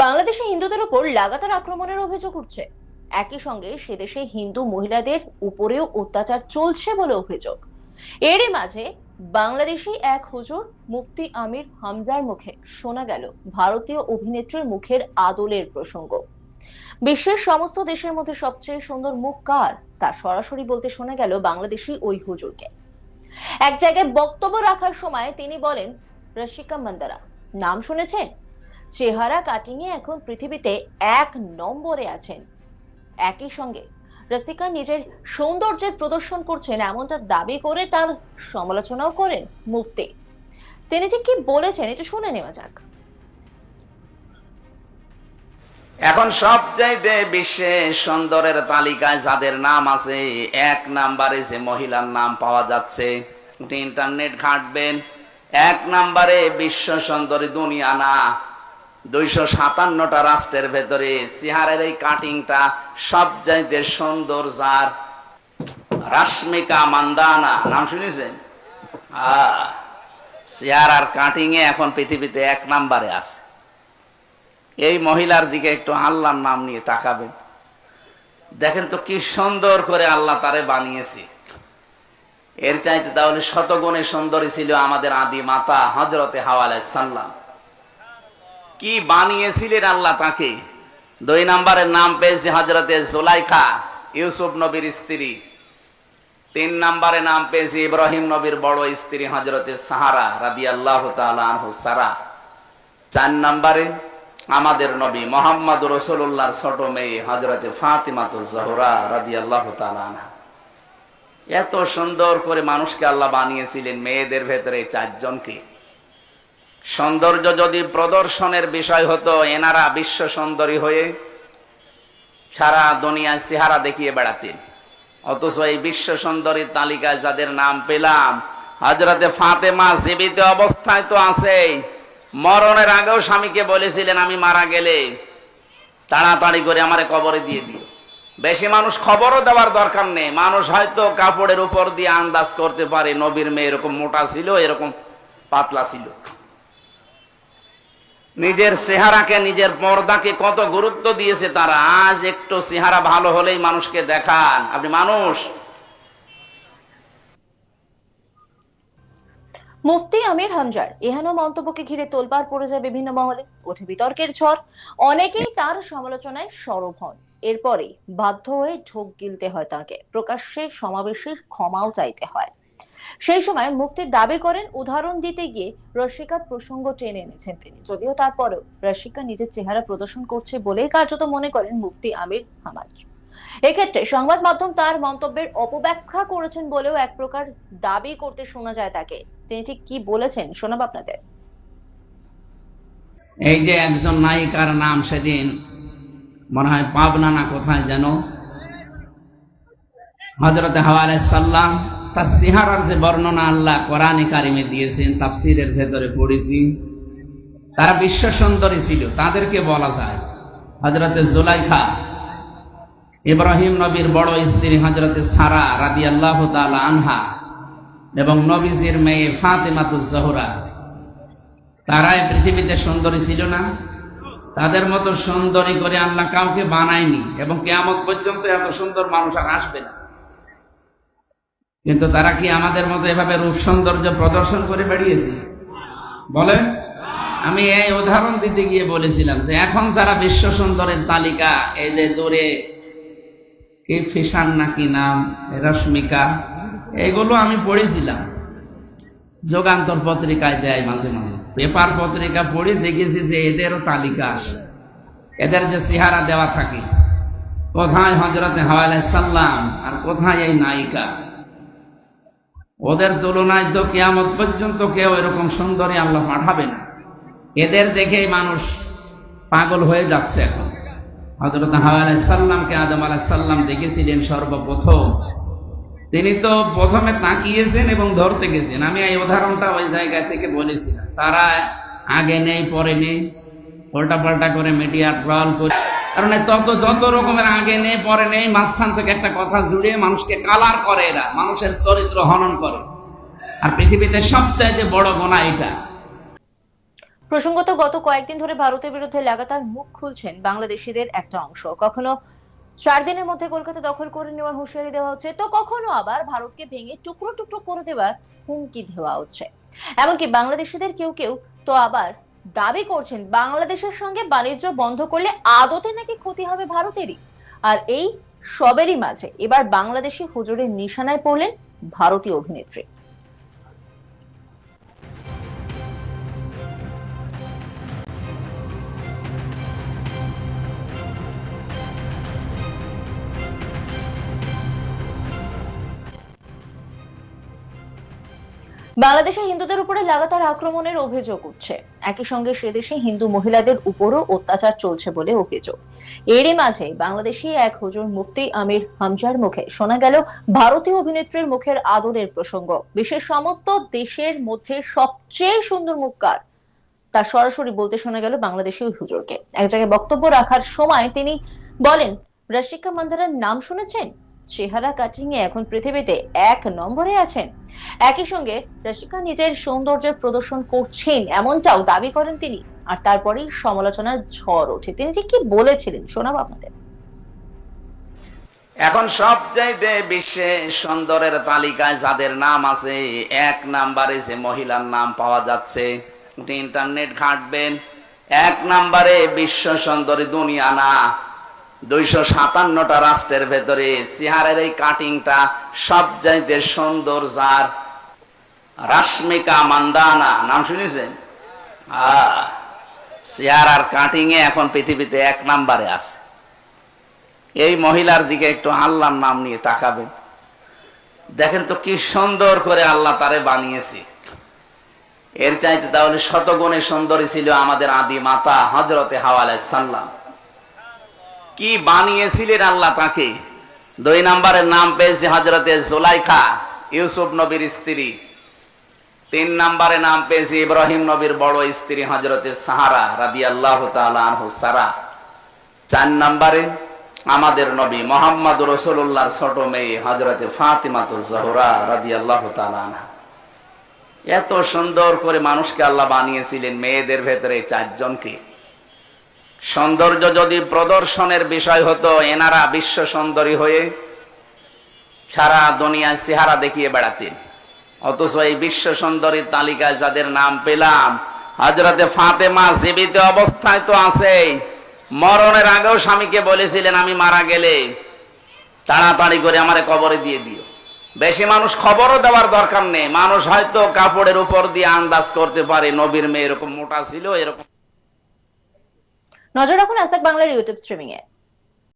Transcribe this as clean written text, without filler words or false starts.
বাংলাদেশে হিন্দুদের উপর লাগাতার আক্রমণের অভিযোগ উঠছে। একই সঙ্গে সে দেশে হিন্দু মহিলাদের উপরেও অত্যাচার চলছে বলে অভিযোগ। এরই মাঝে বাংলাদেশি এক হুজুর মুফতি আমির হামজার মুখে শোনা গেল ভারতীয় অভিনেত্রীর মুখের আদলের প্রসঙ্গ। বিশ্বের সমস্ত দেশের মধ্যে সবচেয়ে সুন্দর মুখ কার তা সরাসরি বলতে শোনা গেল বাংলাদেশি ওই হুজুরকে। এক জায়গায় বক্তব্য রাখার সময় তিনি বলেন, রশিকা মান্দারা নাম শুনেছেন? চেহারা কাটিং এ এখন পৃথিবীতে ১ নম্বরে আছেন। একই সঙ্গে রসিকা নিজের সৌন্দর্যের প্রদর্শন করছেন এমনটা দাবি করে তার সমালোচনাও করেন মুফতি। তিনি ঠিক কি বলেছেন এটা শুনে নেওয়া যাক। এখন সবচাইতে বিশ্বে সুন্দরের তালিকায় যাদের নাম আছে ১ নম্বরে যে মহিলার নাম পাওয়া যাচ্ছে, ইন্টারনেট ঘাঁটবেন, ১ নম্বরে বিশ্ব সুন্দরী দুনিয়া না, ২৫৭টা রাষ্ট্রের ভেতরে চেহারার এই কাটিংটা সবচাইতে সুন্দর যার, রশ্মিকা মান্দানা নাম শুনেছেন? চেহারার কাটিং এ এখন পৃথিবীতে ১ নম্বরে আছে। এই মহিলার দিকে একটু আল্লাহর নাম নিয়ে তাকাবেন, দেখেন তো কি সুন্দর করে আল্লাহ তারে বানিয়েছে। এর চাইতে তাহলে শতগুণে সুন্দরী ছিল আমাদের আদি মাতা হযরতে হাওয়া আলাইহিস সালাম। কি বানিয়েছিলেন আল্লাহ তাকে। ২ নম্বরের নাম পেয়েছে হযরতে জুলাইখা, ইউসুফ নবীর স্ত্রী। ৩ নম্বরে নাম পেয়েছে ইব্রাহিম নবীর বড় স্ত্রী হযরতে সাহারা রাদিয়াল্লাহু তাআলা আনহু সারা। ৪ নম্বরে আমাদের নবী মুহাম্মদ রাসূলুল্লাহর ছোট মেয়ে হযরতে ফাতিমাতুজ জোহরা রাদিয়াল্লাহু তাআলা আনহা। এত সুন্দর করে মানুষকে আল্লাহ বানিয়েছিলেন, মেয়েদের ভেতরে ৪ জনকে। সৌন্দর্য যদি প্রদর্শনের বিষয় হতো, এনারা বিশ্ব সুন্দরী হয়ে সারা দুনিয়ায় চেহারা দেখিয়ে বেড়াতেন। অথচ এই বিশ্ব সুন্দরীর তালিকায় যাদের নাম পেলাম, হযরতে ফাতেমা জীবিত অবস্থায় তো আছেই, মরণের আগেও স্বামীকে বলেছিলেন আমি মারা গেলে তাড়াতাড়ি করে আমারে কবরে দিয়ে দিও। বেশি মানুষ খবরও দেওয়ার দরকার নেই, মানুষ হয়তো কাপড়ের উপর দিয়ে আন্দাজ করতে পারে নবীর মেয়ে এরকম মোটা ছিল, এরকম পাতলা ছিল। নিজের চেহারাকে, নিজের পর্দাকে কত গুরুত্ব দিয়েছে তারা। আজ একটু চেহারা ভালো হলেই মানুষকে দেখান আপনি মানুষ। মুফতি আমির হামজার এহেন মন্তব্যকে ঘিরে তোলপাড় পড়ে যায় বিভিন্ন মহলে, ওঠে বিতর্কের ঝড়। অনেকেই তার সমালোচনায় সরব হন, এরপরে বাধ্য হয়ে ঢোক গিলতে হয় তাকে, প্রকাশ্যে সমাবেশের ক্ষমাও চাইতে হয়। সেই সময় মুফতি দাবি করেন উদাহরণ দিতে গিয়ে রশিকার প্রসঙ্গ টেনে এনেছেন তিনি, যদিও তারপরেও রশিকা নিজের চেহারা প্রদর্শন করছে বলেই কার্যত মনে করেন মুফতি আমির হামাজ। এক্ষেত্রে সংবাদ মাধ্যম তার মন্তব্যের অপব্যাখ্যা করেছেন বলেও এক প্রকার দাবি করতে শোনা যায় তাকে। তিনি ঠিক কি বলেছেন শোনাব আপনাদের। এই যে একজন নায়িকার নাম সেদিন মনে হয় পাবনা না কোথায় যেন, হযরতে হাওয়া আলাইহিস সালাম, তার চেহারার যে বর্ণনা আল্লাহ কোরআনে কারিমে দিয়েছেন, তাফসীরের ভেতরে পড়েছি, তারা বিশ্ব সুন্দরী ছিল। তাদেরকে বলা যায় হযরতে জুলাইখা, ইব্রাহিম নবীর বড় স্ত্রী হযরতে সারা রাদিয়াল্লাহু তাআলা আনহা এবং নবীজির মেয়ে ফাতিমাতুজ জোহরা, তারাই পৃথিবীতে সুন্দরী ছিল না? তাদের মতো সুন্দরী করে আল্লাহ কাউকে বানায়নি, এবং কিয়ামত পর্যন্ত এত সুন্দর মানুষ আর আসবে না। কিন্তু তারা কি আমাদের মতো এভাবে রূপ সৌন্দর্য প্রদর্শন করে বেরিয়েছে? বলেন। আমি এই উদাহরণ দিতে গিয়ে বলেছিলাম যে এখন যারা বিশ্ব সুন্দরের তালিকা, এই যে দূরে কি ফিশান নাকি নাম, রশ্মিকা, এগুলো আমি পড়েছিলাম, যুগান্তর পত্রিকায় দেয় মাঝে মাঝে, পেপার পত্রিকা পড়ে দেখেছি যে এদেরও তালিকা আসে, এদের যে চেহারা দেওয়া থাকে, কোথায় হযরতে হাওয়া আলাইহিস সালাম আর কোথায় এই নায়িকা। ওদের তুলনায় তো কিয়ামত পর্যন্ত কেউ এরকম সুন্দরী আল্লাহ পাঠাবে না। এদের দেখেই মানুষ পাগল হয়ে যাচ্ছে এখন। হযরত হাওয়া আলাইহিস সালামকে আদম আলাইহিস সালাম দেখেছিলেন সর্বপ্রথম, তিনি তো প্রথমে তাকিয়েছেন এবং ধরতে গেছেন। আমি এই উদাহরণটা ওই জায়গা থেকে বলেছিলাম। তারা আগে নেই পরে নেই, উল্টা পাল্টা করে মিডিয়া ট্রল করে, কারণ যত রকমের আগে নেই পরে নেই, মাঝখান থেকে একটা কথা জুড়িয়ে মানুষকে কালার করে, এরা মানুষের চরিত্র হনন করে। আর পৃথিবীতে সবচাইতে বড় গুনাহ এটা। প্রসঙ্গত গত কয়েকদিন ধরে ভারতের বিরুদ্ধে লাগাতার মুখ খুলছেন বাংলাদেশিদের একটা অংশ। কখনো 4 দিনের মধ্যে কলকাতা দখল করে নেওয়ার হুঁশিয়ারি দেওয়া হচ্ছে, তো কখনো আবার ভারতকে ভেঙে টুকরো টুকরো করে দেওয়ার হুমকি দেওয়া হচ্ছে। এমনকি বাংলাদেশিদের কেউ কেউ তো আবার দাবি করছেন বাংলাদেশের সঙ্গে বাণিজ্য বন্ধ করলে আদতে নাকি ক্ষতি হবে ভারতেরই। আর এই সবেরই মাঝে এবার বাংলাদেশি হুজুরের নিশানায় পড়লেন ভারতীয় অভিনেত্রী। বাংলাদেশে হিন্দুদের উপরে লাগাতার আক্রমণের অভিযোগ উঠছে। একই সঙ্গে সেদেশে হিন্দু মহিলাদের উপরও অত্যাচার চলছে বলে অভিযোগ। এরই মাঝে বাংলাদেশি এক হুজুর মুফতি আমির হামজার মুখে শোনা গেল ভারতীয় অভিনেত্রীর মুখের আদরের প্রসঙ্গ। বিশ্বের সমস্ত দেশের মধ্যে সবচেয়ে সুন্দর মুখ কার, তা সরাসরি বলতে শোনা গেল বাংলাদেশি ওই হুজুরকে। এক জায়গায় বক্তব্য রাখার সময় তিনি বলেন, রাশিকা মান্দারার নাম শুনেছেন? চেহারা কাটিং এ এখন পৃথিবীতে 1 নম্বরে আছেন। একই সঙ্গে রাশিকা নিজের সৌন্দর্যের প্রদর্শন করছেন এমনটাও দাবি করেন তিনি। আর তারপরেই সমালোচনার ঝড় ওঠে। তিনি যে কি বলেছিলেন শোনাবো আপনাদের। এখন সবচাইতে বিশ্বে সুন্দরের তালিকায় যাদের নাম আছে 1 নম্বরে যে মহিলার নাম পাওয়া যাচ্ছে, ইন্টারনেট ঘাঁটবেন, 1 নম্বরে বিশ্ব সুন্দরী দুনিয়া না, 257টা রাষ্ট্রের ভেতরে চেহারের এই কাটিংটা সবচাইতে সুন্দর যার, রাশমিকা মান্দানা নাম শুনেছেন? চেহারার কাটিং এ এখন পৃথিবীতে 1 নম্বরে আছে। এই মহিলার দিকে একটু আল্লাহর নাম নিয়ে তাকাবেন, দেখেন তো কি সুন্দর করে আল্লাহ তারে বানিয়েছে। এর চাইতে তাহলে শতগুণে সুন্দরী ছিল আমাদের আদি মাতা হযরতে হাওয়া আলাইহিস সালাম। কি বানিয়েছিলেন আল্লাহ তাকে। 2 নম্বরের নাম পেয়েছে হযরতে জুলাইখা, ইউসুফ নবীর স্ত্রী। 3 নম্বরে নাম পেয়েছে ইব্রাহিম নবীর বড় স্ত্রী হযরতে সাহারা রাদিয়াল্লাহু তাআলা আনহু সারা। 4 নম্বরে আমাদের নবী মুহাম্মদ রাসূলুল্লাহর ছোট মেয়ে হযরতে ফাতিমাতুজ জোহরা রাদিয়াল্লাহু তাআলা আনহা। এত সুন্দর করে মানুষকে আল্লাহ বানিয়েছিলেন, মেয়েদের ভেতরে 4জনকে। সৌন্দর্য যদি প্রদর্শনের বিষয় হতো, এনারা বিশ্ব সুন্দরী হয়ে সারা দুনিয়ায় চেহারা দেখিয়ে বেড়াতেন। অথচ এই বিশ্ব সুন্দরীর তালিকায় যাদের নাম পেলাম, হযরতে ফাতেমা জীবিত অবস্থায় তো আছে, মরণের আগেও স্বামীকে বলেছিলেন আমি মারা গেলে তাড়াতাড়ি করে আমারে কবরে দিয়ে দিও। বেশি মানুষ খবরও দেওয়ার দরকার নেই, মানুষ হয়তো কাপড়ের উপর দিয়ে আন্দাজ করতে পারে নবীর মেয়ে এরকম মোটা ছিল। এরকম নজর রাখুন আজ তাক বাংলার ইউটিউব স্ট্রিমিং এ।